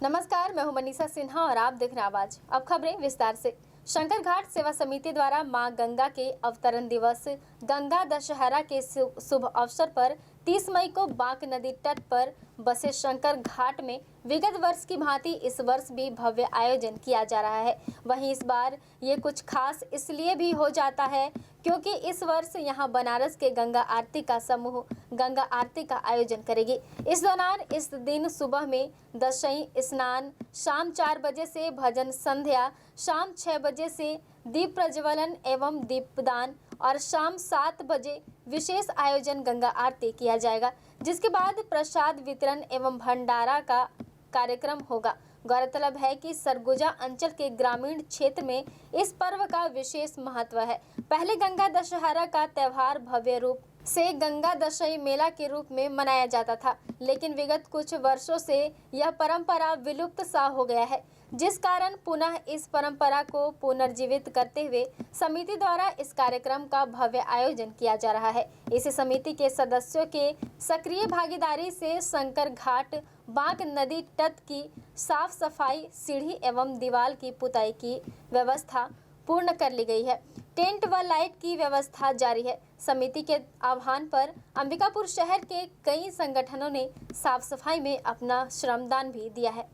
नमस्कार, मैं हूं मनीषा सिन्हा और आप देख रहे हैं आवाज। अब खबरें विस्तार से। शंकर घाट सेवा समिति द्वारा मां गंगा के अवतरण दिवस गंगा दशहरा के शुभ अवसर पर 30 मई को बांक नदी तट पर बसे शंकर घाट में विगत वर्ष की भांति इस वर्ष भी भव्य आयोजन किया जा रहा है। वहीं इस बार ये कुछ खास इसलिए भी हो जाता है क्योंकि इस वर्ष यहां बनारस के गंगा आरती का समूह गंगा आरती का आयोजन करेगी। इस दौरान इस दिन सुबह में दशई स्नान, शाम 4 बजे से भजन संध्या, शाम 6 बजे से दीप प्रज्वलन एवं दीपदान और शाम 7 बजे विशेष आयोजन गंगा आरती किया जाएगा, जिसके बाद प्रसाद वितरण एवं भंडारा का कार्यक्रम होगा। गौरतलब है कि सरगुजा अंचल के ग्रामीण क्षेत्र में इस पर्व का विशेष महत्व है। पहले गंगा दशहरा का त्यौहार भव्य रूप से गंगा दशई मेला के रूप में मनाया जाता था, लेकिन विगत कुछ वर्षों से यह परंपरा विलुप्त सा हो गया है, जिस कारण पुनः इस परंपरा को पुनर्जीवित करते हुए समिति द्वारा इस कार्यक्रम का भव्य आयोजन किया जा रहा है। इस समिति के सदस्यों के सक्रिय भागीदारी से शंकर घाट बांक नदी तट की साफ सफाई, सीढ़ी एवं दीवार की पुताई की व्यवस्था पूर्ण कर ली गई है। टेंट व लाइट की व्यवस्था जारी है। समिति के आह्वान पर अंबिकापुर शहर के कई संगठनों ने साफ सफाई में अपना श्रमदान भी दिया है।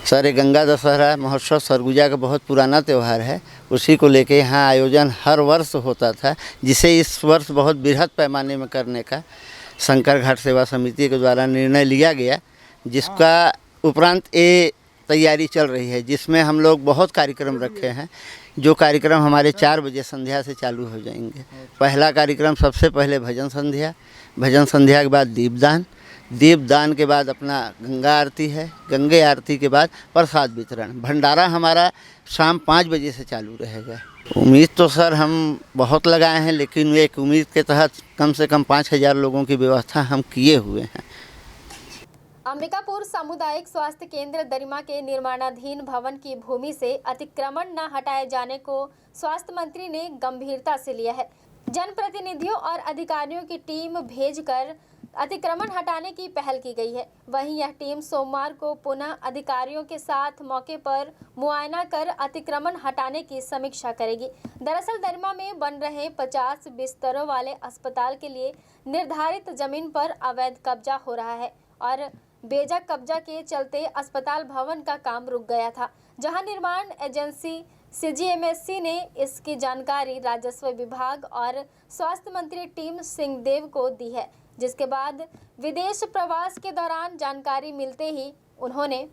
सर, ये गंगा दशहरा महोत्सव सरगुजा का बहुत पुराना त्यौहार है। उसी को लेके यहाँ आयोजन हर वर्ष होता था, जिसे इस वर्ष बहुत बृहद पैमाने में करने का शंकर घाट सेवा समिति के द्वारा निर्णय लिया गया, जिसका उपरांत ये तैयारी चल रही है, जिसमें हम लोग बहुत कार्यक्रम रखे हैं। जो कार्यक्रम हमारे 4 बजे संध्या से चालू हो जाएंगे। पहला कार्यक्रम सबसे पहले भजन संध्या के बाद दीपदान के बाद अपना गंगा आरती है। गंगे आरती के बाद प्रसाद वितरण, भंडारा हमारा शाम 5 बजे से चालू रहेगा। उम्मीद तो सर हम बहुत लगाए हैं, लेकिन एक उम्मीद के तहत कम से कम 5000 लोगों की व्यवस्था हम किए हुए हैं। अंबिकापुर सामुदायिक स्वास्थ्य केंद्र दरिमा के निर्माणाधीन भवन की भूमि से अतिक्रमण न हटाए जाने को स्वास्थ्य मंत्री ने गंभीरता से लिया है। जनप्रतिनिधियों और अधिकारियों की टीम भेजकर अतिक्रमण हटाने की पहल की गई है। वहीं यह टीम सोमवार को पुनः अधिकारियों के साथ मौके पर मुआयना कर अतिक्रमण हटाने की समीक्षा करेगी। दरअसल दरिमा में बन रहे 50 बिस्तरों वाले अस्पताल के लिए निर्धारित जमीन पर अवैध कब्जा हो रहा है और बेजा कब्जा के चलते अस्पताल भवन का काम रुक गया था, जहां निर्माण एजेंसी सीजीएमएससी ने इसकी जानकारी राजस्व विभाग और स्वास्थ्य मंत्री टीम सिंहदेव को दी है, जिसके बाद विदेश प्रवास के दौरान जानकारी मिलते ही उन्होंने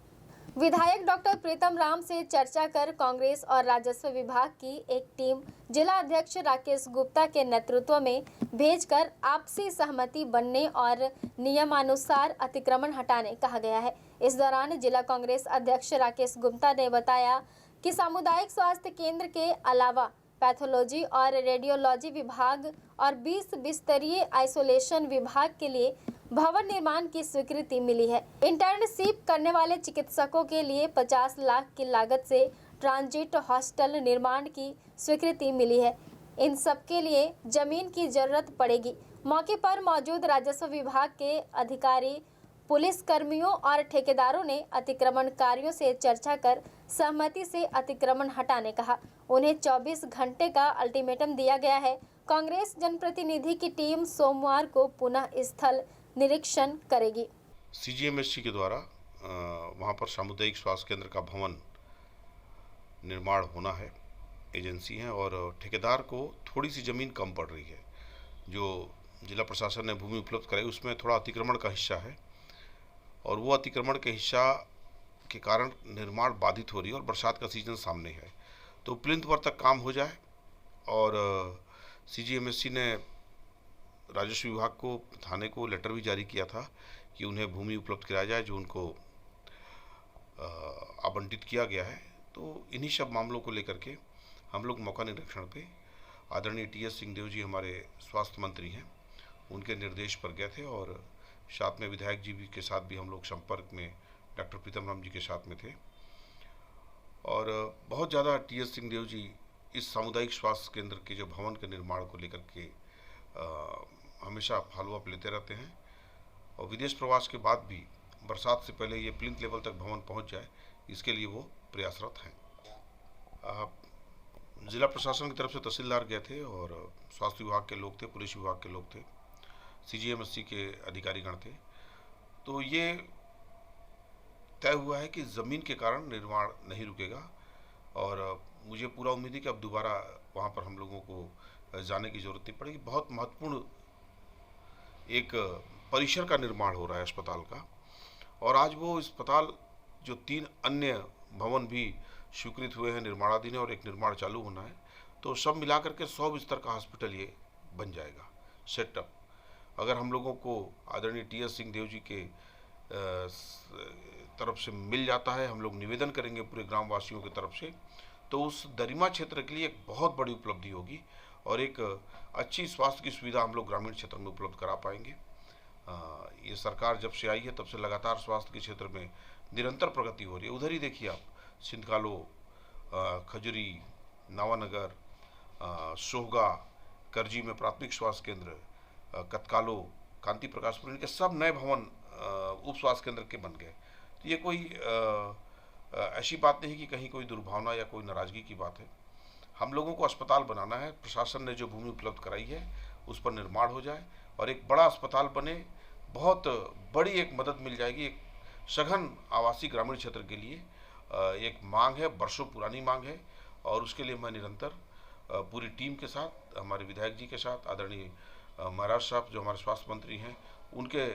विधायक डॉक्टर प्रीतम राम से चर्चा कर कांग्रेस और राजस्व विभाग की एक टीम जिला अध्यक्ष राकेश गुप्ता के नेतृत्व में भेजकर आपसी सहमति बनने और नियमानुसार अतिक्रमण हटाने कहा गया है। इस दौरान जिला कांग्रेस अध्यक्ष राकेश गुप्ता ने बताया कि सामुदायिक स्वास्थ्य केंद्र के अलावा पैथोलॉजी और रेडियोलॉजी विभाग और 20 बिस्तरीय आइसोलेशन विभाग के लिए भवन निर्माण की स्वीकृति मिली है। इंटर्नशिप करने वाले चिकित्सकों के लिए 50 लाख की लागत से ट्रांजिट हॉस्टल निर्माण की स्वीकृति मिली है। इन सब के लिए जमीन की जरूरत पड़ेगी। मौके पर मौजूद राजस्व विभाग के अधिकारी, पुलिस कर्मियों और ठेकेदारों ने अतिक्रमणकारियों से चर्चा कर सहमति से अतिक्रमण हटाने कहा। उन्हें 24 घंटे का अल्टीमेटम दिया गया है। कांग्रेस जनप्रतिनिधि की टीम सोमवार को पुनः स्थल निरीक्षण करेगी। सीजीएमएससी के द्वारा वहाँ पर सामुदायिक स्वास्थ्य केंद्र का भवन निर्माण होना है। एजेंसी है और ठेकेदार को थोड़ी सी ज़मीन कम पड़ रही है। जो जिला प्रशासन ने भूमि उपलब्ध कराई उसमें थोड़ा अतिक्रमण का हिस्सा है और वो अतिक्रमण के हिस्सा के कारण निर्माण बाधित हो रही है और बरसात का सीजन सामने है, तो प्लिंथ वर्ग तक काम हो जाए। और सीजीएमएससी ने राजस्व विभाग को, थाने को लेटर भी जारी किया था कि उन्हें भूमि उपलब्ध कराया जाए जो उनको आवंटित किया गया है। तो इन्हीं सब मामलों को लेकर के हम लोग मौका निरीक्षण पे आदरणीय टीएस सिंहदेव जी हमारे स्वास्थ्य मंत्री हैं, उनके निर्देश पर गए थे और साथ में विधायक जी के साथ भी हम लोग संपर्क में डॉक्टर प्रीतम राम जी के साथ में थे। और बहुत ज़्यादा टीएस सिंहदेव जी इस सामुदायिक स्वास्थ्य केंद्र के जो भवन के निर्माण को लेकर के हमेशा फॉलोअप लेते रहते हैं और विदेश प्रवास के बाद भी बरसात से पहले ये प्लिंथ लेवल तक भवन पहुंच जाए, इसके लिए वो प्रयासरत हैं। जिला प्रशासन की तरफ से तहसीलदार गए थे और स्वास्थ्य विभाग के लोग थे, पुलिस विभाग के लोग थे, CGMSC के अधिकारीगण थे। तो ये तय हुआ है कि ज़मीन के कारण निर्माण नहीं रुकेगा और मुझे पूरा उम्मीद है कि अब दोबारा वहाँ पर हम लोगों को जाने की ज़रूरत नहीं पड़ेगी। बहुत महत्वपूर्ण एक परिसर का निर्माण हो रहा है अस्पताल का, और आज वो अस्पताल जो 3 अन्य भवन भी स्वीकृत हुए हैं, निर्माणाधीन है और एक निर्माण चालू होना है, तो सब मिलाकर के 100 बिस्तर का हॉस्पिटल ये बन जाएगा सेटअप। अगर हम लोगों को आदरणीय TS सिंहदेव जी के तरफ से मिल जाता है, हम लोग निवेदन करेंगे पूरे ग्रामवासियों की तरफ से, तो उस दरिमा क्षेत्र के लिए एक बहुत बड़ी उपलब्धि होगी और एक अच्छी स्वास्थ्य की सुविधा हम लोग ग्रामीण क्षेत्र में उपलब्ध करा पाएंगे। ये सरकार जब से आई है तब से लगातार स्वास्थ्य के क्षेत्र में निरंतर प्रगति हो रही है। उधर ही देखिए आप, सिंधकालो, खजुरी, नावानगर, सोहगा, करजी में प्राथमिक स्वास्थ्य केंद्र, कतकालो, कांति प्रकाशपुर, इनके सब नए भवन उप स्वास्थ्य केंद्र के बन गए। तो ये कोई ऐसी बात नहीं कि कहीं कोई दुर्भावना या कोई नाराज़गी की बात है। हम लोगों को अस्पताल बनाना है, प्रशासन ने जो भूमि उपलब्ध कराई है उस पर निर्माण हो जाए और एक बड़ा अस्पताल बने, बहुत बड़ी एक मदद मिल जाएगी। एक सघन आवासीय ग्रामीण क्षेत्र के लिए एक मांग है, वर्षों पुरानी मांग है, और उसके लिए मैं निरंतर पूरी टीम के साथ, हमारे विधायक जी के साथ, आदरणीय महाराज साहब जो हमारे स्वास्थ्य मंत्री हैं, उनके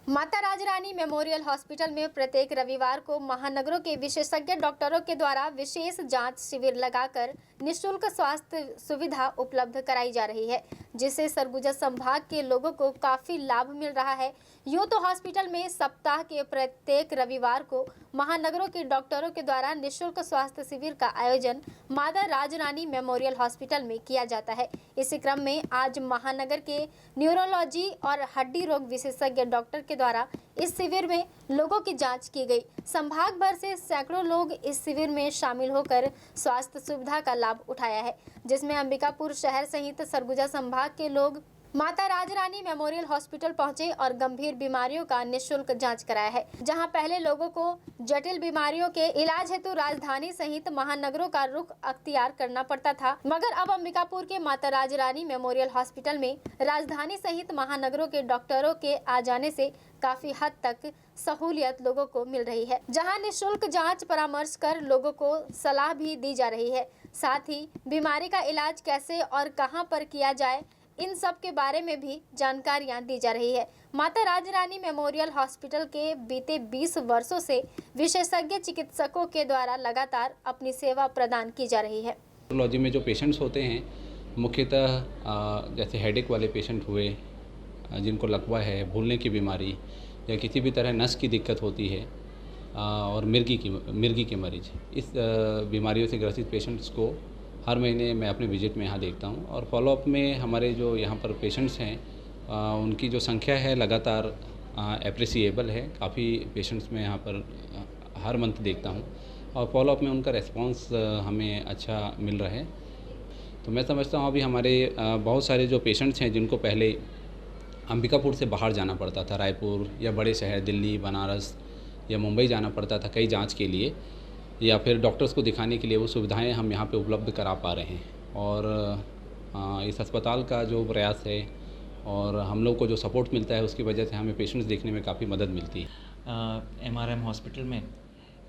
माता राजरानी मेमोरियल हॉस्पिटल में प्रत्येक रविवार को महानगरों के विशेषज्ञ डॉक्टरों के द्वारा विशेष जांच शिविर लगाकर निःशुल्क स्वास्थ्य सुविधा उपलब्ध कराई जा रही है, जिससे सरगुजा संभाग के लोगों को काफी लाभ मिल रहा है। यूँ तो हॉस्पिटल में सप्ताह के प्रत्येक रविवार को महानगरों के डॉक्टरों के द्वारा निःशुल्क स्वास्थ्य शिविर का आयोजन माता राजरानी मेमोरियल हॉस्पिटल में किया जाता है। इसी क्रम में आज महानगर के न्यूरोलॉजी और हड्डी रोग विशेषज्ञ डॉक्टर के द्वारा इस शिविर में लोगों की जांच की गई। संभाग भर से सैकड़ों लोग इस शिविर में शामिल होकर स्वास्थ्य सुविधा का लाभ उठाया है, जिसमें अंबिकापुर शहर सहित सरगुजा संभाग के लोग माता राजरानी मेमोरियल हॉस्पिटल पहुंचे और गंभीर बीमारियों का निःशुल्क जांच कराया है। जहां पहले लोगों को जटिल बीमारियों के इलाज हेतु राजधानी सहित महानगरों का रुख अख्तियार करना पड़ता था, मगर अब अंबिकापुर के माता राजरानी मेमोरियल हॉस्पिटल में राजधानी सहित महानगरों के डॉक्टरों के आ जाने से काफी हद तक सहूलियत लोगों को मिल रही है, जहां निःशुल्क जांच परामर्श कर लोगों को सलाह भी दी जा रही है। साथ ही बीमारी का इलाज कैसे और कहां पर किया जाए, इन सब के बारे में भी जानकारियां दी जा रही है। माता राजरानी मेमोरियल हॉस्पिटल के बीते 20 वर्षों से विशेषज्ञ चिकित्सकों के द्वारा लगातार अपनी सेवा प्रदान की जा रही है। न्यूरोलॉजी में जो पेशेंट्स होते हैं, मुख्यतः जैसे हेडेक वाले पेशेंट हुए, जिनको लकवा है, भूलने की बीमारी या किसी भी तरह नस की दिक्कत होती है, और मिर्गी के मरीज, इस बीमारियों से ग्रसित पेशेंट्स को हर महीने मैं अपने विजिट में यहाँ देखता हूँ। और फॉलोअप में हमारे जो यहाँ पर पेशेंट्स हैं, उनकी जो संख्या है लगातार एप्रिसिएबल है। काफ़ी पेशेंट्स मैं यहाँ पर हर मंथ देखता हूँ और फॉलोअप में उनका रेस्पॉन्स हमें अच्छा मिल रहा है। तो मैं समझता हूँ अभी हमारे बहुत सारे जो पेशेंट्स हैं, जिनको पहले अंबिकापुर से बाहर जाना पड़ता था, रायपुर या बड़े शहर दिल्ली, बनारस या मुंबई जाना पड़ता था कई जांच के लिए या फिर डॉक्टर्स को दिखाने के लिए, वो सुविधाएं हम यहाँ पे उपलब्ध करा पा रहे हैं। और इस अस्पताल का जो प्रयास है और हम लोग को जो सपोर्ट मिलता है, उसकी वजह से हमें पेशेंट्स देखने में काफ़ी मदद मिलती है। MRM हॉस्पिटल में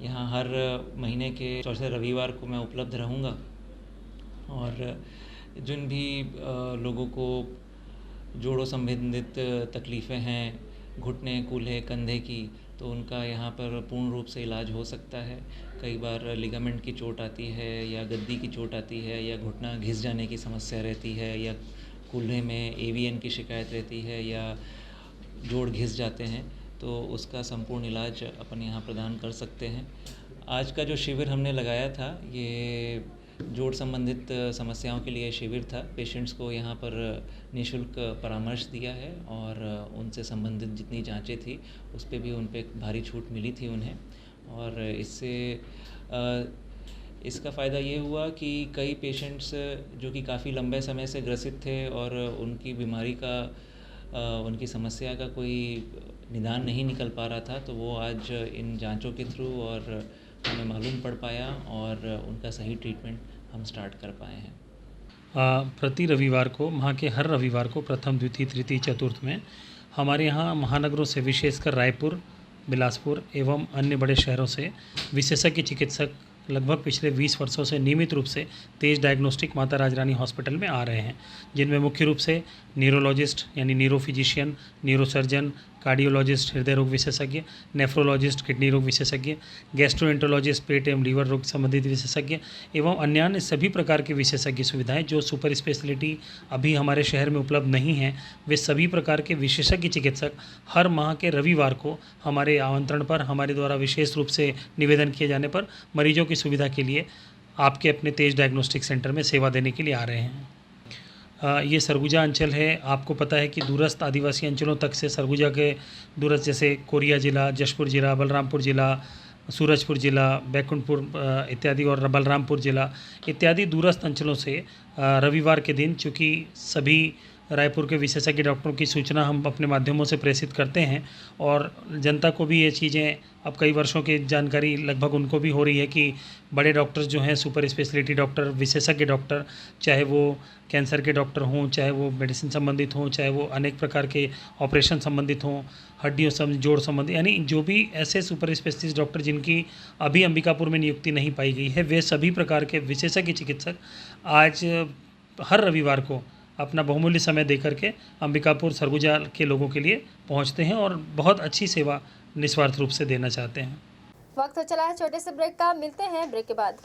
यहाँ हर महीने के चौथे रविवार को मैं उपलब्ध रहूँगा और जिन भी लोगों को जोड़ों संबंधित तकलीफ़ें हैं, घुटने, कूल्हे, कंधे की, तो उनका यहाँ पर पूर्ण रूप से इलाज हो सकता है। कई बार लिगामेंट की चोट आती है या गद्दी की चोट आती है या घुटना घिस जाने की समस्या रहती है या कूल्हे में AVN की शिकायत रहती है या जोड़ घिस जाते हैं, तो उसका संपूर्ण इलाज अपन यहाँ प्रदान कर सकते हैं। आज का जो शिविर हमने लगाया था, ये जोड़ संबंधित समस्याओं के लिए शिविर था। पेशेंट्स को यहाँ पर निःशुल्क परामर्श दिया है और उनसे संबंधित जितनी जांचें थी उस पर भी उन पर भारी छूट मिली थी उन्हें। और इससे इसका फ़ायदा ये हुआ कि कई पेशेंट्स जो कि काफ़ी लंबे समय से ग्रसित थे और उनकी बीमारी का उनकी समस्या का कोई निदान नहीं निकल पा रहा था, तो वो आज इन जांचों के थ्रू और हमें मालूम पड़ पाया और उनका सही ट्रीटमेंट हम स्टार्ट कर पाए हैं। प्रति रविवार को, माह के हर रविवार को प्रथम, द्वितीय, तृतीय, चतुर्थ में हमारे यहाँ महानगरों से, विशेषकर रायपुर, बिलासपुर एवं अन्य बड़े शहरों से विशेषज्ञ चिकित्सक लगभग पिछले 20 वर्षों से नियमित रूप से तेज डायग्नोस्टिक माता राजरानी हॉस्पिटल में आ रहे हैं, जिनमें मुख्य रूप से न्यूरोलॉजिस्ट यानी न्यूरो फिजिशियन, न्यूरोसर्जन, कार्डियोलॉजिस्ट हृदय रोग विशेषज्ञ, नेफ्रोलॉजिस्ट किडनी रोग विशेषज्ञ, गैस्ट्रोएंटरोलॉजिस्ट पेट एवं लीवर रोग संबंधित विशेषज्ञ एवं अन्य सभी प्रकार की विशेषज्ञ सुविधाएं जो सुपर स्पेशलिटी अभी हमारे शहर में उपलब्ध नहीं हैं, वे सभी प्रकार के विशेषज्ञ चिकित्सक हर माह के रविवार को हमारे आमंत्रण पर, हमारे द्वारा विशेष रूप से निवेदन किए जाने पर मरीजों की सुविधा के लिए आपके अपने तेज डायग्नोस्टिक सेंटर में सेवा देने के लिए आ रहे हैं। ये सरगुजा अंचल है। आपको पता है कि दूरस्थ आदिवासी अंचलों तक से सरगुजा के दूरस्थ जैसे कोरिया ज़िला, जशपुर ज़िला, बलरामपुर ज़िला, सूरजपुर ज़िला, बैकुंठपुर इत्यादि और बलरामपुर ज़िला इत्यादि दूरस्थ अंचलों से रविवार के दिन, चूँकि सभी रायपुर के विशेषज्ञ डॉक्टरों की सूचना हम अपने माध्यमों से प्रेषित करते हैं और जनता को भी ये चीज़ें अब कई वर्षों की जानकारी लगभग उनको भी हो रही है कि बड़े डॉक्टर्स जो हैं, सुपर स्पेशलिटी डॉक्टर, विशेषज्ञ डॉक्टर, चाहे वो कैंसर के डॉक्टर हों, चाहे वो मेडिसिन संबंधित हों, चाहे वो अनेक प्रकार के ऑपरेशन संबंधित हों, हड्डियों जोड़ संबंधित, यानी जो भी ऐसे सुपर स्पेशलिस्ट डॉक्टर जिनकी अभी अंबिकापुर में नियुक्ति नहीं पाई गई है, वे सभी प्रकार के विशेषज्ञ चिकित्सक आज हर रविवार को अपना बहुमूल्य समय देकर के अंबिकापुर सरगुजा के लोगों के लिए पहुंचते हैं और बहुत अच्छी सेवा निस्वार्थ रूप से देना चाहते हैं। वक्त हो चला है छोटे से ब्रेक का, मिलते हैं ब्रेक के बाद।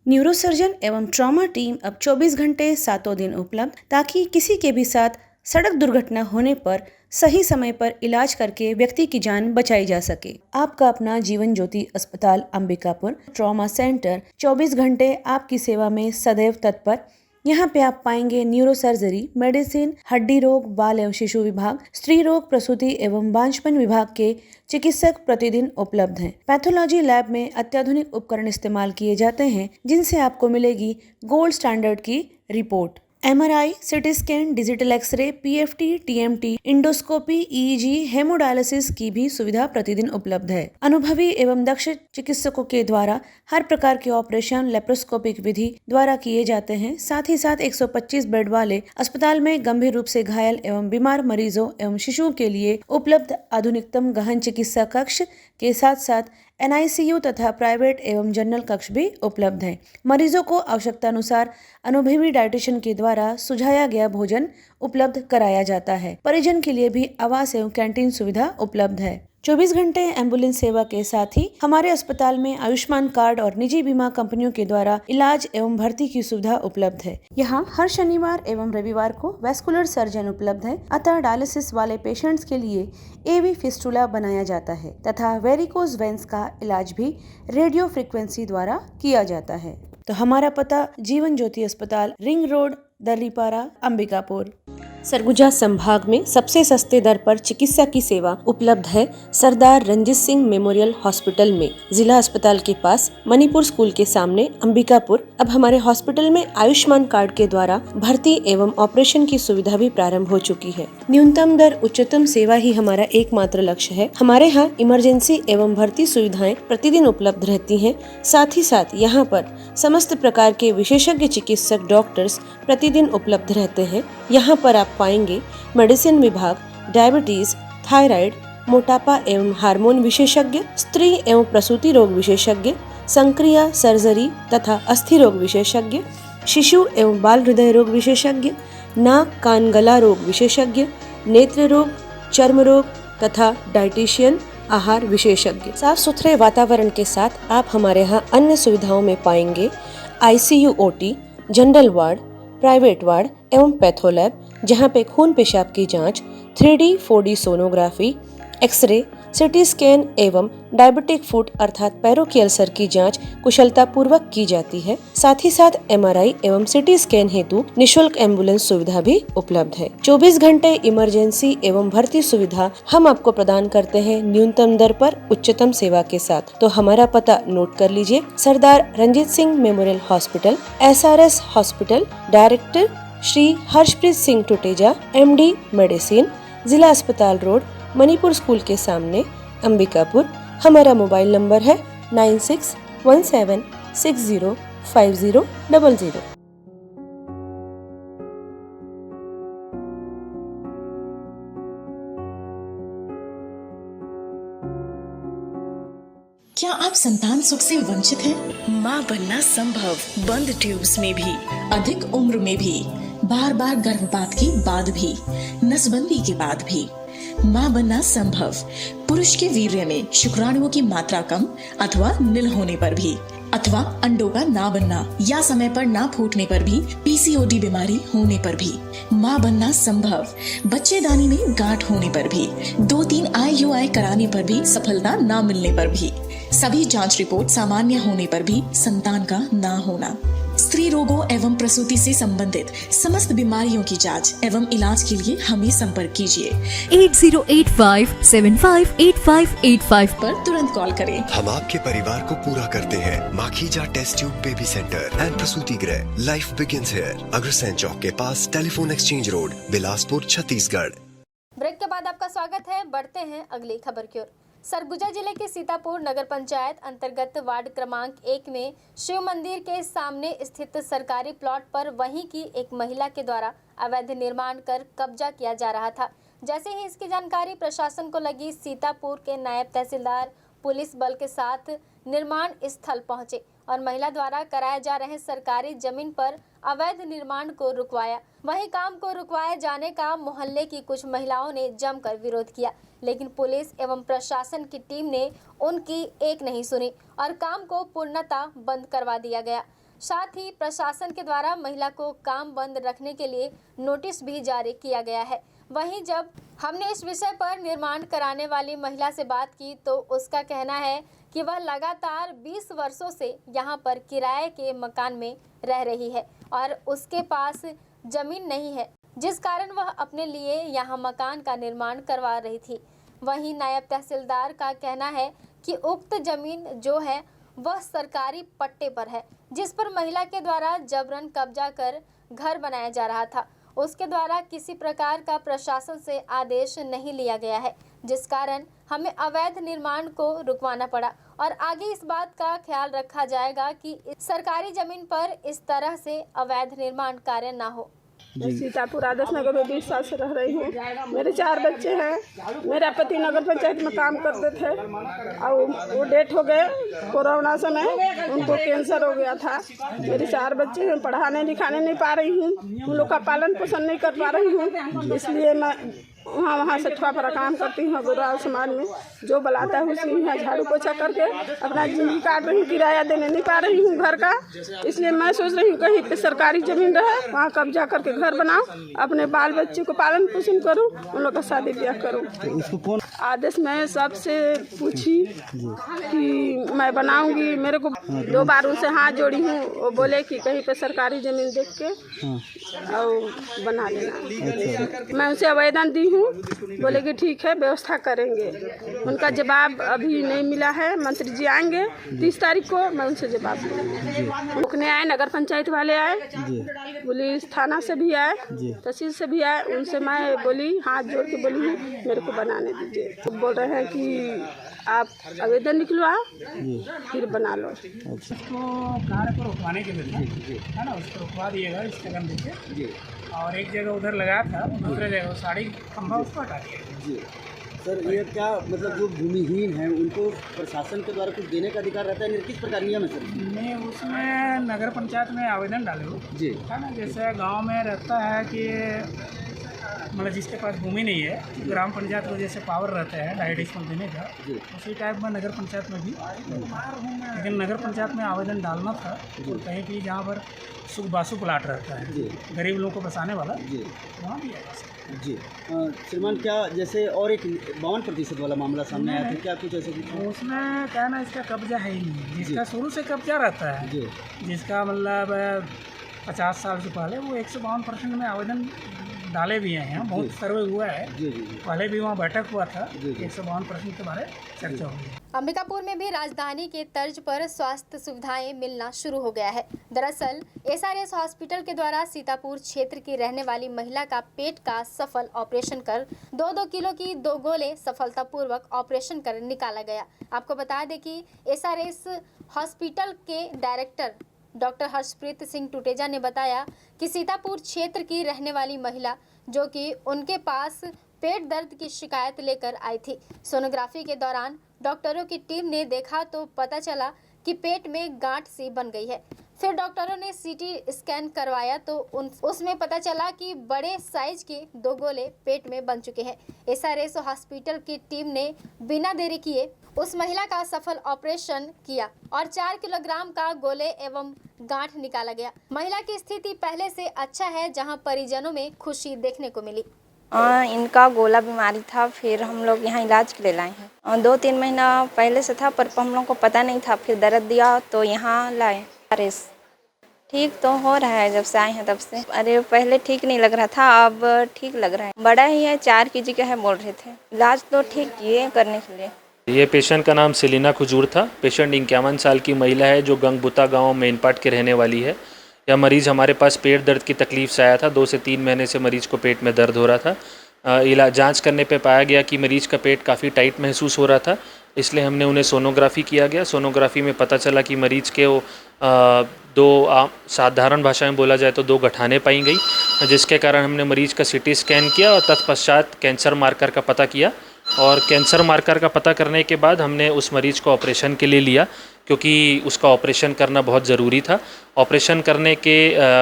न्यूरोसर्जन एवं ट्रॉमा टीम अब 24 घंटे 7 दिन उपलब्ध, ताकि किसी के भी साथ सड़क दुर्घटना होने पर सही समय पर इलाज करके व्यक्ति की जान बचाई जा सके। आपका अपना जीवन ज्योति अस्पताल अंबिकापुर ट्रॉमा सेंटर 24 घंटे आपकी सेवा में सदैव तत्पर। यहाँ पे आप पाएंगे न्यूरो सर्जरी, मेडिसिन, हड्डी रोग, बाल एवं शिशु विभाग, स्त्री रोग, प्रसूति एवं बांझपन विभाग के चिकित्सक प्रतिदिन उपलब्ध हैं। पैथोलॉजी लैब में अत्याधुनिक उपकरण इस्तेमाल किए जाते हैं, जिनसे आपको मिलेगी गोल्ड स्टैंडर्ड की report. MRI, CT scan, digital x-ray, PFT, TMT, endoscopy, EEG, haemodialysis की भी सुविधा प्रतिदिन उपलब्ध है। अनुभवी एवं दक्ष चिकित्सकों के द्वारा हर प्रकार के ऑपरेशन लेप्रोस्कोपिक विधि द्वारा किए जाते हैं। साथ ही साथ 125 बेड वाले अस्पताल में गंभीर रूप से घायल एवं बीमार मरीजों एवं शिशुओं के लिए उपलब्ध आधुनिकतम गहन चिकित्सा कक्ष के साथ साथ NICU तथा प्राइवेट एवं जनरल कक्ष भी उपलब्ध हैं। मरीजों को आवश्यकता अनुसार अनुभवी डाइटिशियन के द्वारा सुझाया गया भोजन उपलब्ध कराया जाता है। परिजन के लिए भी आवास एवं कैंटीन सुविधा उपलब्ध है। 24 घंटे एम्बुलेंस सेवा के साथ ही हमारे अस्पताल में आयुष्मान कार्ड और निजी बीमा कंपनियों के द्वारा इलाज एवं भर्ती की सुविधा उपलब्ध है। यहाँ हर शनिवार एवं रविवार को वैस्कुलर सर्जन उपलब्ध है, अतः डायलिसिस वाले पेशेंट्स के लिए AV फिस्टुला बनाया जाता है तथा वेरिकोज वेंस का इलाज भी रेडियो फ्रिक्वेंसी द्वारा किया जाता है। तो हमारा पता जीवन ज्योति अस्पताल, रिंग रोड, दर्रीपारा, अंबिकापुर। सरगुजा संभाग में सबसे सस्ते दर पर चिकित्सा की सेवा उपलब्ध है सरदार रंजीत सिंह मेमोरियल हॉस्पिटल में, जिला अस्पताल के पास, मणिपुर स्कूल के सामने, अंबिकापुर। अब हमारे हॉस्पिटल में आयुष्मान कार्ड के द्वारा भर्ती एवं ऑपरेशन की सुविधा भी प्रारंभ हो चुकी है। न्यूनतम दर उच्चतम सेवा ही हमारा एकमात्र लक्ष्य है। हमारे यहाँ इमरजेंसी एवं भर्ती सुविधाएं प्रतिदिन उपलब्ध रहती हैं। साथ ही साथ यहाँ पर समस्त प्रकार के विशेषज्ञ चिकित्सक डॉक्टर्स प्रतिदिन उपलब्ध रहते हैं। यहाँ पर आप पाएंगे मेडिसिन विभाग, डायबिटीज, थायराइड, मोटापा एवं हार्मोन विशेषज्ञ, स्त्री एवं प्रसूति रोग विशेषज्ञ, संक्रिया सर्जरी तथा अस्थि रोग विशेषज्ञ, शिशु एवं बाल हृदय रोग विशेषज्ञ, नाक कान गला रोग विशेषज्ञ, नेत्र रोग, चर्म रोग तथा डाइटिशियन, आहार विशेषज्ञ। साफ सुथरे वातावरण के साथ आप हमारे यहाँ अन्य सुविधाओं में पाएंगे ICU, OT, general ward, private ward एवं पैथोलैब, जहां पे खून पेशाब की जांच, 3D 4D sonography, x-ray, CT scan एवं डायबिटिक फुट अर्थात पैरों की अल्सर की जांच कुशलता पूर्वक की जाती है। साथ ही साथ MRI एवं सिटी स्कैन हेतु निशुल्क एम्बुलेंस सुविधा भी उपलब्ध है। 24 घंटे इमरजेंसी एवं भर्ती सुविधा हम आपको प्रदान करते हैं न्यूनतम दर पर उच्चतम सेवा के साथ। तो हमारा पता नोट कर लीजिए, Sardar Ranjit Singh memorial hospital, SRS hospital, director Shri Harshpreet Singh Tuteja, MD medicine, जिला अस्पताल रोड, मणिपुर स्कूल के सामने, अंबिकापुर। हमारा मोबाइल नंबर है 9617605000। क्या आप संतान सुख से वंचित हैं? माँ बनना संभव, बंद ट्यूब्स में भी, अधिक उम्र में भी, बार बार गर्भपात के बाद भी, नसबंदी के बाद भी। माँ बनना संभव, पुरुष के वीर्य में शुक्राणुओं की मात्रा कम अथवा नील होने पर भी, अथवा अंडों का ना बनना या समय पर ना फूटने पर भी, PCOD बीमारी होने पर भी। माँ बनना संभव, बच्चेदानी में गांठ होने पर भी, 2-3 IUI कराने पर भी सफलता ना मिलने पर भी, सभी जांच रिपोर्ट सामान्य होने पर भी संतान का ना होना। स्त्री रोगों एवं प्रसूति से संबंधित समस्त बीमारियों की जांच एवं इलाज के लिए हमें संपर्क कीजिए 8085758585 पर तुरंत कॉल करें। हम आपके परिवार को पूरा करते हैं। Makhija test tube baby centre and प्रसूति गृह, life begins here, Agrasen Chowk के पास, telephone exchange road, Bilaspur, Chhattisgarh. Break के बाद आपका स्वागत है। बढ़ते हैं अगली खबर की ओर। सरगुजा जिले के सीतापुर नगर पंचायत अंतर्गत वार्ड क्रमांक 1 में शिव मंदिर के सामने स्थित सरकारी प्लॉट पर वहीं की एक महिला के द्वारा अवैध निर्माण कर कब्जा किया जा रहा था। जैसे ही इसकी जानकारी प्रशासन को लगी, सीतापुर के नायब तहसीलदार पुलिस बल के साथ निर्माण स्थल पहुंचे और महिला द्वारा कराए जा रहे सरकारी जमीन पर अवैध निर्माण को रुकवाया। वहीं काम को रुकवाए जाने का मोहल्ले की कुछ महिलाओं ने जमकर विरोध किया, लेकिन पुलिस एवं प्रशासन की टीम ने उनकी एक नहीं सुनी और काम को पूर्णतः बंद करवा दिया गया। साथ ही प्रशासन के द्वारा महिला को काम बंद रखने के लिए नोटिस भी जारी किया गया है। वहीं जब हमने इस विषय पर निर्माण कराने वाली महिला से बात की तो उसका कहना है कि वह लगातार 20 वर्षों से यहाँ पर किराए के मकान में रह रही है और उसके पास जमीन नहीं है, जिस कारण वह अपने लिए यहाँ मकान का निर्माण करवा रही थी। वहीं नायब तहसीलदार का कहना है कि उक्त जमीन जो है वह सरकारी पट्टे पर है, जिस पर महिला के द्वारा जबरन कब्जा कर घर बनाया जा रहा था। उसके द्वारा किसी प्रकार का प्रशासन से आदेश नहीं लिया गया है, जिस कारण हमें अवैध निर्माण को रुकवाना पड़ा और आगे इस बात का ख्याल रखा जाएगा कि सरकारी जमीन पर इस तरह से अवैध निर्माण कार्य ना हो। मैं सीतापुर आदर्श नगर में 20 साल से रह रही हूँ। मेरे 4 बच्चे हैं। मेरा पति नगर पंचायत में काम करते थे और वो डेथ हो गए कोरोना समय, उनको कैंसर हो गया था। मेरे 4 बच्चे हैं, पढ़ाने लिखाने नहीं पा रही हूँ, उन लोग का पालन पोषण नहीं कर पा रही हूँ, इसलिए मैं वहाँ से पर काम करती हूँ। गुराव समाज में जो बुलाता है उसी में झाड़ू पोछा करके अपना जिंदगी काट रही हूँ। किराया देने नहीं पा रही हूँ घर का, इसलिए मैं सोच रही हूँ कहीं पे सरकारी जमीन रहे, वहाँ कब्जा करके घर बनाऊँ, अपने बाल बच्चे को पालन पोषण करूँ, उन लोग का शादी ब्याह करूँ। आदेश में सबसे पूछी कि मैं बनाऊंगी, मेरे को 2 बार उनसे हाथ जोड़ी हूँ, वो बोले कि कहीं पे सरकारी जमीन देख के और बना लेना। मैं उनसे आवेदन दी हूँ, बोले कि ठीक है व्यवस्था करेंगे। उनका जवाब अभी नहीं मिला है। मंत्री जी आएंगे 30 तारीख को, मैं उनसे जवाब दूँगी। रुकने आए, नगर पंचायत वाले आए, पुलिस थाना से भी आए, तहसील से भी आए, उनसे मैं बोली, हाथ जोड़ के बोली हूँ मेरे को बनाने दीजिए। तो बोल रहे हैं कि आप आवेदन निकलवा फिर बना लो। उसको कार्य को रुकवाने के लिए है ना, उसको रुकवा दिएगा इस जगह देखिए, और एक जगह उधर लगाया था, दूसरे जगह साड़ी खंभा उसको हटा दिया। जी सर, ये क्या मतलब जो भूमिहीन हैं उनको प्रशासन के द्वारा कुछ देने का अधिकार रहता है, किस प्रकार नियम है सर? नहीं, उसमें नगर पंचायत में आवेदन डाले हो जी, है ना। जैसे गांव में रहता है कि मतलब जिसके पास भूमि नहीं है, ग्राम पंचायत को जैसे पावर रहता है 2.5 डिसमिल देने का, उसी टाइप में नगर पंचायत में भी, लेकिन नगर पंचायत में आवेदन डालना था और कहीं भी जहाँ पर सुख बासु प्लाट रहता है गरीब लोगों को बसाने वाला, वहाँ भी आएगा जी। श्रीमान, क्या जैसे और एक 52% वाला मामला सामने आया था, क्या कुछ ऐसे कुछ? उसमें क्या ना, इसका कब्जा है ही नहीं, जिसका शुरू से कब्जा रहता है, जिसका मतलब 50 साल से पहले, वो 152% में आवेदन डाले भी हैं यहाँ, बहुत सर्वे हुआ है। पहले भी वहाँ बैठक हुआ था, 152 प्रश्न के बारे चर्चा हुई। अंबिकापुर में भी राजधानी के तर्ज पर स्वास्थ्य सुविधाएं मिलना शुरू हो गया है। दरअसल SRS हॉस्पिटल के द्वारा सीतापुर क्षेत्र की रहने वाली महिला का पेट का सफल ऑपरेशन कर 2-2 किलो की 2 गोले सफलतापूर्वक ऑपरेशन कर निकाला गया। आपको बता दें कि SRS हॉस्पिटल के डायरेक्टर डॉक्टर हर्षप्रीत सिंह टुटेजा ने बताया कि सीतापुर क्षेत्र की रहने वाली महिला जो कि उनके पास पेट दर्द की शिकायत लेकर आई थी। सोनोग्राफी के दौरान डॉक्टरों की टीम ने देखा तो पता चला कि पेट में गांठ सी बन गई है। फिर डॉक्टरों ने CT स्कैन करवाया तो उसमें पता चला कि बड़े साइज के 2 गोले पेट में बन चुके हैं। SRS हॉस्पिटल की टीम ने बिना देरी किए उस महिला का सफल ऑपरेशन किया और 4 किलोग्राम का गोले एवं गांठ निकाला गया। महिला की स्थिति पहले से अच्छा है, जहां परिजनों में खुशी देखने को मिली। इनका गोला बीमारी था, फिर हम लोग यहाँ इलाज के लिए लाए हैं। 2-3 महीना पहले से था, पर हम लोग को पता नहीं था, फिर दर्द दिया तो यहाँ लाए। ठीक तो हो रहा है, जब से आए हैं तब से। अरे पहले ठीक नहीं लग रहा था, अब ठीक लग रहा है। बड़ा ही है, 4 kg का है बोल रहे थे। इलाज तो ठीक किए करने के लिए। ये पेशेंट का नाम सेलिना खुजूर था। पेशेंट 51 साल की महिला है जो गंगबुता गांव मेनपाट के रहने वाली है। यह मरीज़ हमारे पास पेट दर्द की तकलीफ़ से आया था। 2 से 3 महीने से मरीज़ को पेट में दर्द हो रहा था। जांच करने पे पाया गया कि मरीज़ का पेट काफ़ी टाइट महसूस हो रहा था, इसलिए हमने उन्हें सोनोग्राफ़ी किया गया। सोनोग्राफ़ी में पता चला कि मरीज़ के दो साधारण भाषा में बोला जाए तो 2 गठाने पाई गई, जिसके कारण हमने मरीज़ का CT स्कैन किया और तत्पश्चात कैंसर मार्कर का पता किया। और कैंसर मार्कर का पता करने के बाद हमने उस मरीज़ को ऑपरेशन के लिए लिया, क्योंकि उसका ऑपरेशन करना बहुत ज़रूरी था। ऑपरेशन करने के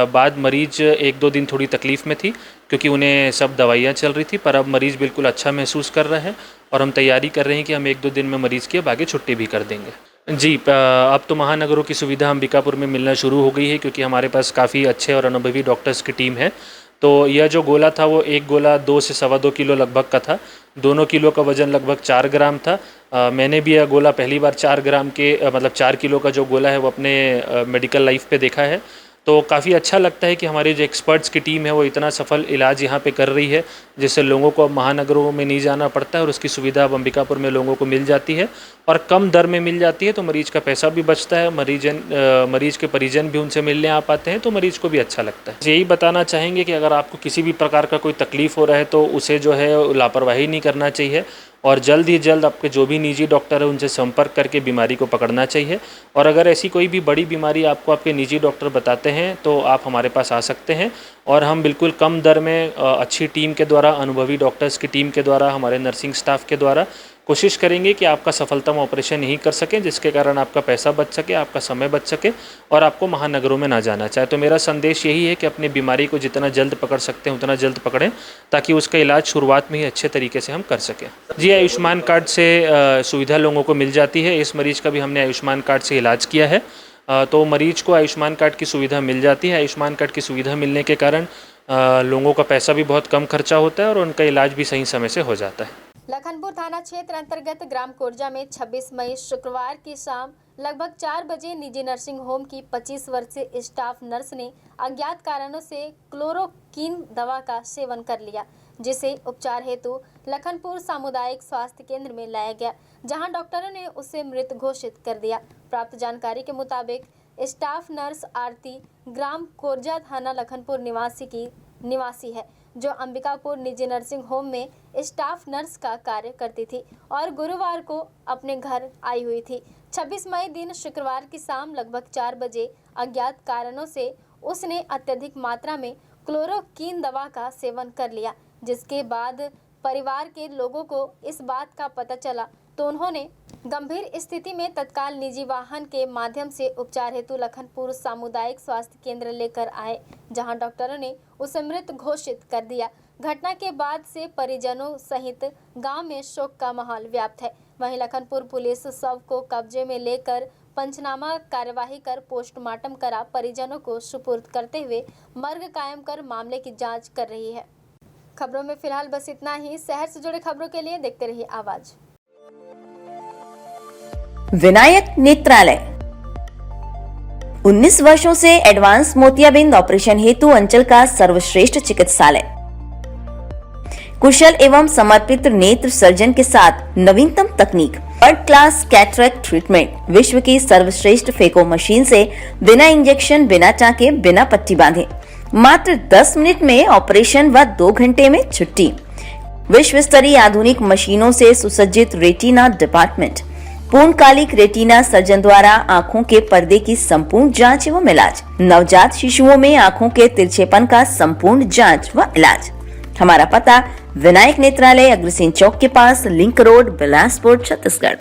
बाद मरीज़ 1-2 दिन थोड़ी तकलीफ़ में थी, क्योंकि उन्हें सब दवाइयाँ चल रही थी, पर अब मरीज़ बिल्कुल अच्छा महसूस कर रहे हैं और हम तैयारी कर रहे हैं कि हम 1-2 दिन में मरीज़ की अब आगे छुट्टी भी कर देंगे। जी, अब तो महानगरों की सुविधा अंबिकापुर में मिलना शुरू हो गई है, क्योंकि हमारे पास काफ़ी अच्छे और अनुभवी डॉक्टर्स की टीम है। तो यह जो गोला था वो एक गोला 2 से 2.25 किलो लगभग का था। दोनों किलो का वज़न लगभग 4 ग्राम था। मैंने भी यह गोला पहली बार 4 ग्राम के मतलब 4 किलो का जो गोला है वो अपने मेडिकल लाइफ पे देखा है। तो काफ़ी अच्छा लगता है कि हमारी जो एक्सपर्ट्स की टीम है वो इतना सफल इलाज यहाँ पे कर रही है, जिससे लोगों को अब महानगरों में नहीं जाना पड़ता है और उसकी सुविधा अब अंबिकापुर में लोगों को मिल जाती है और कम दर में मिल जाती है। तो मरीज़ का पैसा भी बचता है, मरीज़ के परिजन भी उनसे मिलने आ पाते हैं, तो मरीज़ को भी अच्छा लगता है। यही बताना चाहेंगे कि अगर आपको किसी भी प्रकार का कोई तकलीफ़ हो रहा है तो उसे जो है लापरवाही नहीं करना चाहिए और जल्द ही जल्द आपके जो भी निजी डॉक्टर है उनसे संपर्क करके बीमारी को पकड़ना चाहिए। और अगर ऐसी कोई भी बड़ी बीमारी आपको आपके निजी डॉक्टर बताते हैं तो आप हमारे पास आ सकते हैं और हम बिल्कुल कम दर में अच्छी टीम के द्वारा, अनुभवी डॉक्टर्स की टीम के द्वारा, हमारे नर्सिंग स्टाफ के द्वारा कोशिश करेंगे कि आपका सफलतम ऑपरेशन यही कर सकें, जिसके कारण आपका पैसा बच सके, आपका समय बच सके और आपको महानगरों में ना जाना चाहे। तो मेरा संदेश यही है कि अपनी बीमारी को जितना जल्द पकड़ सकते हैं उतना जल्द पकड़ें, ताकि उसका इलाज शुरुआत में ही अच्छे तरीके से हम कर सकें। जी, आयुष्मान कार्ड से सुविधा लोगों को मिल जाती है। इस मरीज़ का भी हमने आयुष्मान कार्ड से इलाज किया है, तो मरीज़ को आयुष्मान कार्ड की सुविधा मिल जाती है। आयुष्मान कार्ड की सुविधा मिलने के कारण लोगों का पैसा भी बहुत कम खर्चा होता है और उनका इलाज भी सही समय से हो जाता है। लखनपुर थाना क्षेत्र अंतर्गत ग्राम कोरजा में 26 मई शुक्रवार की शाम लगभग 4 बजे निजी नर्सिंग होम की 25 वर्षीय स्टाफ नर्स ने अज्ञात कारणों से क्लोरोक्विन दवा का सेवन कर लिया, जिसे उपचार हेतु लखनपुर सामुदायिक स्वास्थ्य केंद्र में लाया गया, जहां डॉक्टरों ने उसे मृत घोषित कर दिया। प्राप्त जानकारी के मुताबिक स्टाफ नर्स आरती ग्राम कोरजा थाना लखनपुर निवासी है, जो अंबिकापुर निजी नर्सिंग होम में स्टाफ नर्स का कार्य करती थी और गुरुवार को अपने घर आई हुई थी। 26 मई दिन शुक्रवार की शाम लगभग 4 बजे अज्ञात कारणों से उसने अत्यधिक मात्रा में क्लोरोक्विन दवा का सेवन कर लिया, जिसके बाद परिवार के लोगों को इस बात का पता चला तो उन्होंने गंभीर स्थिति में तत्काल निजी वाहन के माध्यम से उपचार हेतु लखनपुर सामुदायिक स्वास्थ्य केंद्र लेकर आए, जहां डॉक्टरों ने उसे मृत घोषित कर दिया। घटना के बाद से परिजनों सहित गांव में शोक का माहौल व्याप्त है। वहीं लखनपुर पुलिस शव को कब्जे में लेकर पंचनामा कार्यवाही कर पोस्टमार्टम करा परिजनों को सुपुर्द करते हुए मर्ग कायम कर मामले की जाँच कर रही है। खबरों में फिलहाल बस इतना ही। शहर से जुड़े खबरों के लिए देखते रहिए आवाज। विनायक नेत्रालय 19 वर्षों से एडवांस मोतियाबिंद ऑपरेशन हेतु अंचल का सर्वश्रेष्ठ चिकित्सालय। कुशल एवं समर्पित नेत्र सर्जन के साथ नवीनतम तकनीक, वर्ल्ड क्लास कैटरेक्ट ट्रीटमेंट, विश्व की सर्वश्रेष्ठ फेको मशीन से बिना इंजेक्शन, बिना टाँके, बिना पट्टी बांधे मात्र 10 मिनट में ऑपरेशन व 2 घंटे में छुट्टी। विश्व स्तरीय आधुनिक मशीनों से सुसज्जित रेटिना डिपार्टमेंट, पूर्णकालिक रेटिना सर्जन द्वारा आंखों के पर्दे की संपूर्ण जांच एवं इलाज, नवजात शिशुओं में आंखों के तिरछेपन का संपूर्ण जांच व इलाज। हमारा पता विनायक नेत्रालय, अग्रसेन चौक के पास, लिंक रोड, बिलासपुर, छत्तीसगढ़।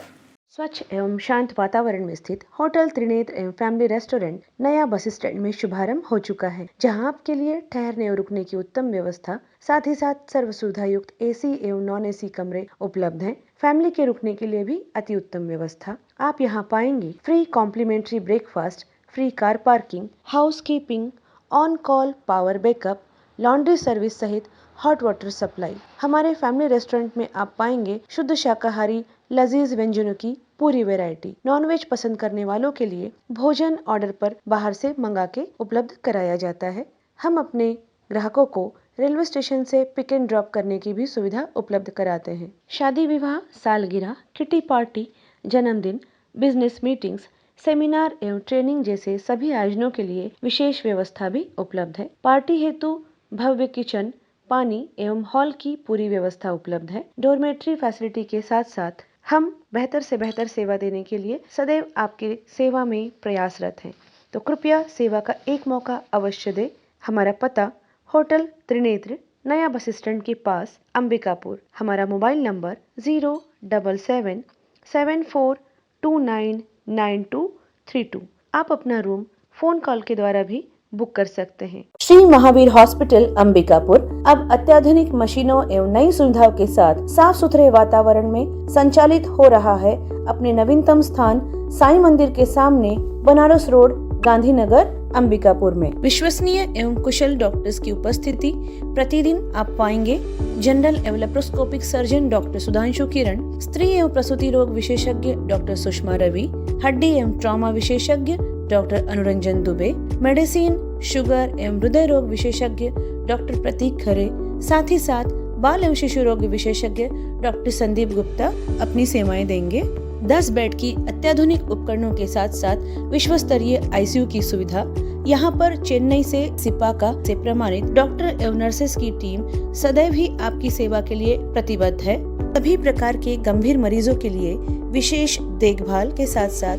स्वच्छ एवं शांत वातावरण में स्थित होटल त्रिनेत्र एवं फैमिली रेस्टोरेंट नया बस स्टैंड में शुभारंभ हो चुका है, जहां आपके लिए ठहरने और रुकने की उत्तम व्यवस्था, साथ ही साथ सर्व सुविधा युक्त एसी एवं नॉन एसी कमरे उपलब्ध हैं। फैमिली के रुकने के लिए भी अति उत्तम व्यवस्था। आप यहां पाएंगे free complimentary breakfast, free car parking, house keeping, on call power backup, laundry service सहित हॉट वाटर सप्लाई। हमारे फैमिली रेस्टोरेंट में आप पाएंगे शुद्ध शाकाहारी लजीज व्यंजनों की पूरी वैरायटी। नॉनवेज पसंद करने वालों के लिए भोजन ऑर्डर पर बाहर से मंगा के उपलब्ध कराया जाता है। हम अपने ग्राहकों को रेलवे स्टेशन से पिक एंड ड्रॉप करने की भी सुविधा उपलब्ध कराते हैं। शादी विवाह, सालगिरह, किटी पार्टी, जन्मदिन, बिजनेस मीटिंग्स, सेमिनार एवं ट्रेनिंग जैसे सभी आयोजनों के लिए विशेष व्यवस्था भी उपलब्ध है। पार्टी हेतु भव्य किचन, पानी एवं हॉल की पूरी व्यवस्था उपलब्ध है। डोरमेट्री फैसिलिटी के साथ साथ हम बेहतर से बेहतर सेवा देने के लिए सदैव आपकी सेवा में प्रयासरत हैं। तो कृपया सेवा का एक मौका अवश्य दें। हमारा पता होटल त्रिनेत्र, नया बस स्टैंड के पास, अंबिकापुर। हमारा मोबाइल नंबर 07774299232। आप अपना रूम फोन कॉल के द्वारा भी बुक कर सकते हैं। श्री महावीर हॉस्पिटल अंबिकापुर अब अत्याधुनिक मशीनों एवं नई सुविधाओं के साथ साफ सुथरे वातावरण में संचालित हो रहा है। अपने नवीनतम स्थान साईं मंदिर के सामने, बनारस रोड, गांधीनगर, अंबिकापुर में विश्वसनीय एवं कुशल डॉक्टर्स की उपस्थिति। प्रतिदिन आप पाएंगे जनरल एवं लेप्रोस्कोपिक सर्जन डॉक्टर सुधांशु किरण, स्त्री एवं प्रसूति रोग विशेषज्ञ डॉक्टर सुषमा रवि, हड्डी एवं ट्रॉमा विशेषज्ञ doctor Anuranjan Dubey, medicine, sugar एवं हृदय रोग विशेषज्ञ डॉक्टर प्रतीक खरे, साथ ही साथ बाल एवं शिशु रोग विशेषज्ञ डॉक्टर संदीप गुप्ता अपनी सेवाएं देंगे। 10 बेड की अत्याधुनिक उपकरणों के साथ साथ विश्व स्तरीय आईसीयू की सुविधा। यहाँ पर चेन्नई से सिपाका से प्रमाणित डॉक्टर एवं नर्सेस की टीम सदैव ही आपकी सेवा के लिए प्रतिबद्ध है। सभी प्रकार के गंभीर मरीजों के लिए विशेष देखभाल के साथ साथ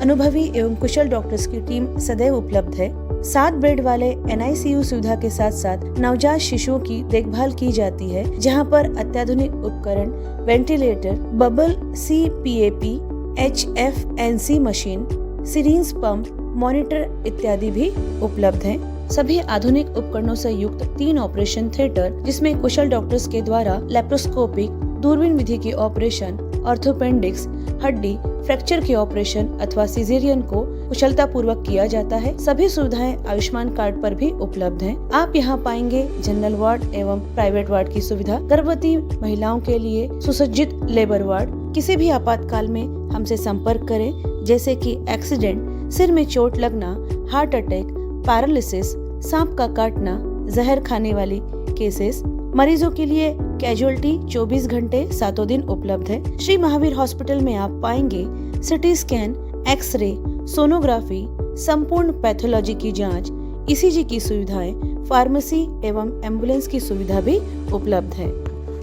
अनुभवी एवं कुशल डॉक्टर्स की टीम सदैव उपलब्ध है। 7 बेड वाले NICU सुविधा के साथ साथ नवजात शिशुओं की देखभाल की जाती है, जहां पर अत्याधुनिक उपकरण, ventilator, bubble CPAP, HFNC machine, syringe pump, monitor इत्यादि भी उपलब्ध हैं। सभी आधुनिक उपकरणों से युक्त 3 ऑपरेशन थिएटर, जिसमें कुशल डॉक्टर्स के द्वारा लेप्रोस्कोपिक, दूरबीन विधि के ऑपरेशन, ऑर्थोपेंडिक्स, हड्डी फ्रैक्चर के ऑपरेशन अथवा सिजेरियन को कुशलता पूर्वक किया जाता है। सभी सुविधाएं आयुष्मान कार्ड पर भी उपलब्ध हैं। आप यहां पाएंगे जनरल वार्ड एवं प्राइवेट वार्ड की सुविधा, गर्भवती महिलाओं के लिए सुसज्जित लेबर वार्ड। किसी भी आपातकाल में हमसे संपर्क करें, जैसे कि एक्सीडेंट, सिर में चोट लगना, हार्ट अटैक, पैरालिसिस, सांप का काटना, जहर खाने वाली केसेस। मरीजों के लिए कैजुअलिटी 24 घंटे 7 दिन उपलब्ध है। श्री महावीर हॉस्पिटल में आप पाएंगे सिटी स्कैन, एक्सरे, सोनोग्राफी, संपूर्ण पैथोलॉजी की जांच, ECG की सुविधाएं, फार्मेसी एवं एम्बुलेंस की सुविधा भी उपलब्ध है।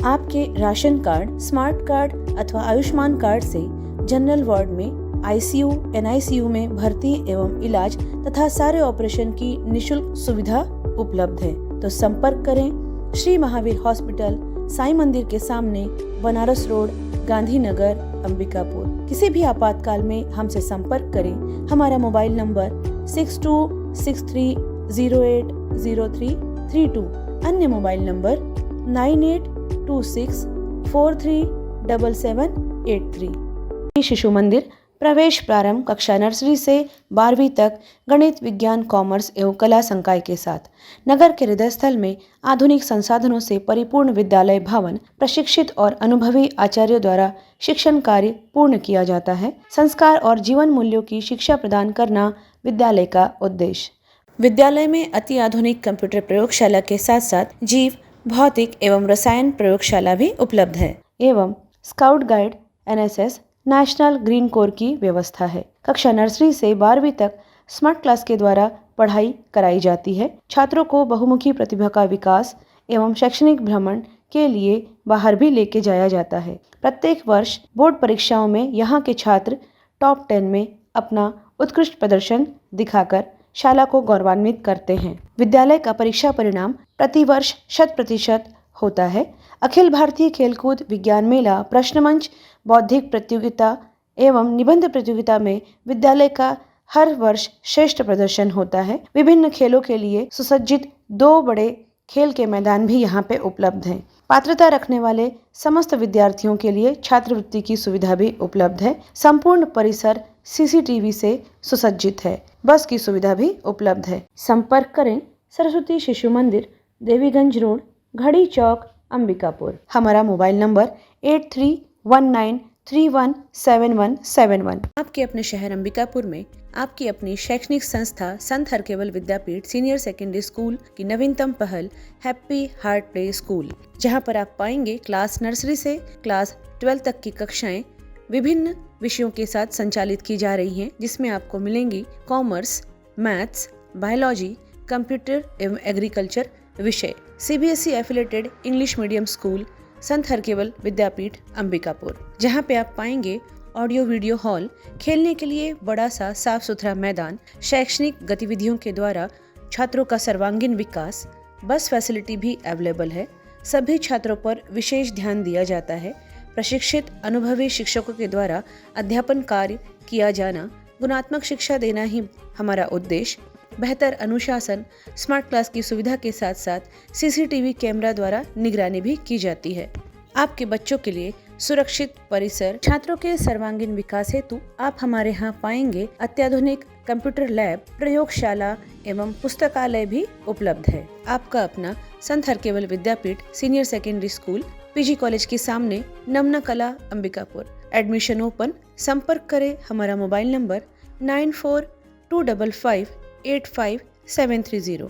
आपके राशन कार्ड, स्मार्ट कार्ड अथवा आयुष्मान कार्ड से जनरल वार्ड में, ICU, NICU में भर्ती एवं इलाज तथा सारे ऑपरेशन की निशुल्क सुविधा उपलब्ध है। तो संपर्क करें श्री महावीर हॉस्पिटल, साईं मंदिर के सामने, बनारस रोड, गांधीनगर, अंबिकापुर। किसी भी आपातकाल में हमसे संपर्क करें। हमारा मोबाइल नंबर 6263080332, अन्य मोबाइल नंबर 9826437783। शिशु मंदिर प्रवेश प्रारंभ कक्षा नर्सरी से 12वीं तक गणित, विज्ञान, कॉमर्स एवं कला संकाय के साथ नगर के हृदय स्थल में आधुनिक संसाधनों से परिपूर्ण विद्यालय भवन, प्रशिक्षित और अनुभवी आचार्यों द्वारा शिक्षण कार्य पूर्ण किया जाता है। संस्कार और जीवन मूल्यों की शिक्षा प्रदान करना विद्यालय का उद्देश्य। विद्यालय में अति आधुनिक कंप्यूटर प्रयोगशाला के साथ साथ जीव भौतिक एवं रसायन प्रयोगशाला भी उपलब्ध है एवं scout guide, NSS, national green core की व्यवस्था है। कक्षा नर्सरी से 12वीं तक स्मार्ट क्लास के द्वारा पढ़ाई कराई जाती है। छात्रों को बहुमुखी प्रतिभा का विकास एवं शैक्षणिक भ्रमण के लिए बाहर भी लेके जाया जाता है। प्रत्येक वर्ष बोर्ड परीक्षाओं में यहाँ के छात्र टॉप 10 में अपना उत्कृष्ट प्रदर्शन दिखाकर शाला को गौरवान्वित करते हैं। विद्यालय का परीक्षा परिणाम प्रतिवर्ष 100% होता है। अखिल भारतीय खेलकूद विज्ञान मेला, प्रश्न मंच, बौद्धिक प्रतियोगिता एवं निबंध प्रतियोगिता में विद्यालय का हर वर्ष श्रेष्ठ प्रदर्शन होता है। विभिन्न खेलों के लिए सुसज्जित 2 बड़े खेल के मैदान भी यहाँ पे उपलब्ध हैं। पात्रता रखने वाले समस्त विद्यार्थियों के लिए छात्रवृत्ति की सुविधा भी उपलब्ध है। संपूर्ण परिसर CCTV से सुसज्जित है। बस की सुविधा भी उपलब्ध है। संपर्क करें सरस्वती शिशु मंदिर, देवीगंज रोड, घड़ी चौक, अंबिकापुर। हमारा मोबाइल नंबर 8319317171। आपके अपने शहर अंबिकापुर में आपकी अपनी शैक्षणिक संस्था संत Harkewal Vidyapeeth senior secondary school की नवीनतम पहल हैप्पी हार्ट प्ले स्कूल, जहां पर आप पाएंगे क्लास नर्सरी से क्लास 12 तक की कक्षाएं विभिन्न विषयों के साथ संचालित की जा रही हैं, जिसमें आपको मिलेंगी कॉमर्स, मैथ्स, बायोलॉजी, कंप्यूटर एवं एग्रीकल्चर विषय। CBSE affiliated English medium school संत हरकेवल विद्यापीठ अंबिकापुर, जहां पे आप पाएंगे ऑडियो वीडियो हॉल, खेलने के लिए बड़ा सा साफ सुथरा मैदान, शैक्षणिक गतिविधियों के द्वारा छात्रों का सर्वांगीण विकास, बस फैसिलिटी भी अवेलेबल है। सभी छात्रों पर विशेष ध्यान दिया जाता है। प्रशिक्षित अनुभवी शिक्षकों के द्वारा अध्यापन कार्य किया जाना, गुणात्मक शिक्षा देना ही हमारा उद्देश्य। बेहतर अनुशासन, स्मार्ट क्लास की सुविधा के साथ साथ CCTV कैमरा द्वारा निगरानी भी की जाती है। आपके बच्चों के लिए सुरक्षित परिसर, छात्रों के सर्वांगीण विकास हेतु आप हमारे यहाँ पाएंगे अत्याधुनिक कंप्यूटर लैब, प्रयोगशाला एवं पुस्तकालय भी उपलब्ध है। आपका अपना Sant Harkewal Vidyapeeth senior secondary school, PG college के सामने, नमना कला, अंबिकापुर। Admission open. संपर्क करें हमारा मोबाइल नंबर 9425585730।